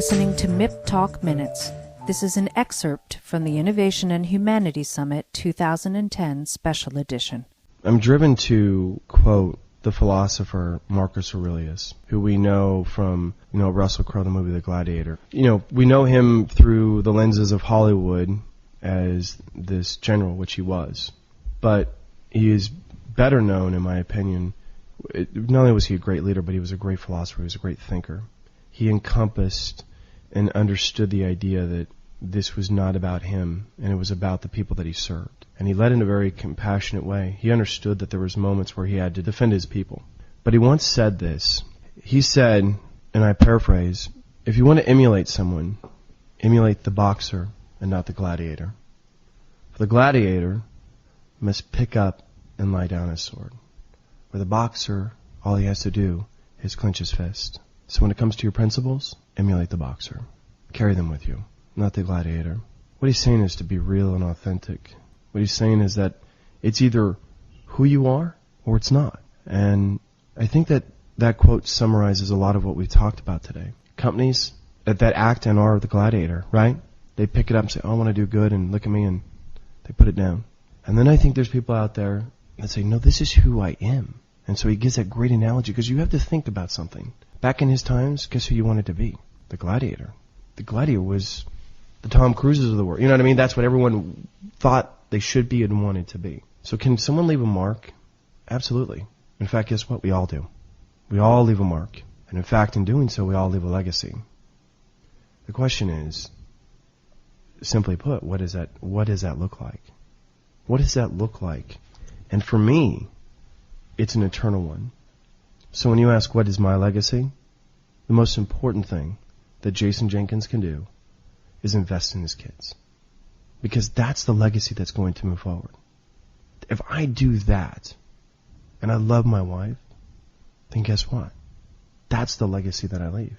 listening to MIPtalk Minutes. This is an excerpt from the Innovation and Humanity Summit 2010 Special Edition. I'm driven to quote the philosopher Marcus Aurelius, who we know from, Russell Crowe, the movie The Gladiator. We know him through the lenses of Hollywood as this general, which he was. But he is better known, in my opinion. Not only was he a great leader, but he was a great philosopher. He was a great thinker. He encompassed and understood the idea that this was not about him, and it was about the people that he served. And he led in a very compassionate way. He understood that there was moments where he had to defend his people. But he once said this. He said, and I paraphrase, if you want to emulate someone, emulate the boxer and not the gladiator. For the gladiator must pick up and lie down his sword. For the boxer, all he has to do is clench his fist. So when it comes to your principles, emulate the boxer. Carry them with you, not the gladiator. What he's saying is to be real and authentic. What he's saying is that it's either who you are or it's not. And I think that quote summarizes a lot of what we've talked about today. Companies that act and are the gladiator, right? They pick it up and say, oh, I want to do good, and look at me, and they put it down. And then I think there's people out there that say, no, this is who I am. And so he gives that great analogy, because you have to think about something. Back in his times, guess who you wanted to be? The gladiator. The gladiator was the Tom Cruises of the world. You know what I mean? That's what everyone thought they should be and wanted to be. So can someone leave a mark? Absolutely. In fact, guess what? We all do. We all leave a mark. And in fact, in doing so, we all leave a legacy. The question is, simply put, what does that look like? What does that look like? And for me, it's an eternal one. So when you ask, what is my legacy? The most important thing that Jason Jenkins can do is invest in his kids. Because that's the legacy that's going to move forward. If I do that, and I love my wife, then guess what? That's the legacy that I leave.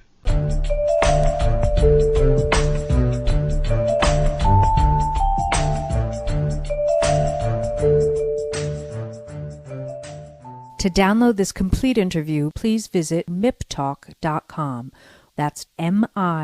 To download this complete interview, please visit MIPtalk.com. That's MIPtalk.com.